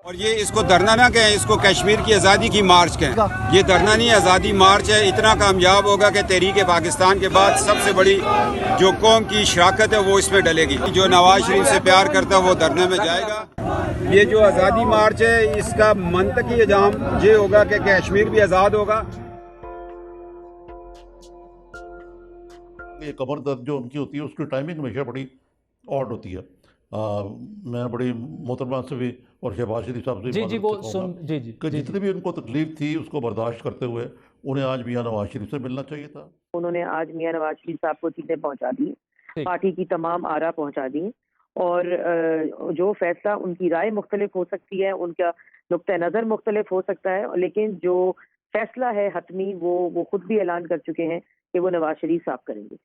और ये इसको धरना ना कहें, इसको कश्मीर की आज़ादी की मार्च कहें। ये धरना नहीं, आज़ादी मार्च है। इतना कामयाब होगा कि तहरीक पाकिस्तान के बाद सबसे बड़ी जो कौम की शराकत है वो इसमें डलेगी। जो नवाज शरीफ से प्यार करता है वो धरने में जाएगा। ये जो आज़ादी मार्च है इसका मंतकी अंजाम ये होगा कि कश्मीर भी आज़ाद होगा। ये कमर दर्द जो उनकी होती है उसकी टाइमिंग हमेशा बड़ी ऑड होती है। मैं बड़ी मोहतरमा से भी और शहबाज शरीफ साहब से भी जी जी माजरत वो से कहूँगा सुन जी जी कि जी जितनी जी भी उनको तकलीफ थी उसको बर्दाश्त करते हुए उन्हें आज मियाँ नवाज शरीफ से मिलना चाहिए था। उन्होंने आज मियाँ नवाज शरीफ साहब को चीज़ें पहुंचा दी, ठीक। पार्टी की तमाम आरा पहुंचा दी, और जो फैसला उनकी राय मुख्तलिफ हो सकती है, उनका नुक्ता नज़र मुख्तलिफ हो सकता है, लेकिन जो फैसला है हतमी वो खुद भी ऐलान कर चुके हैं कि वो नवाज शरीफ साहब करेंगे।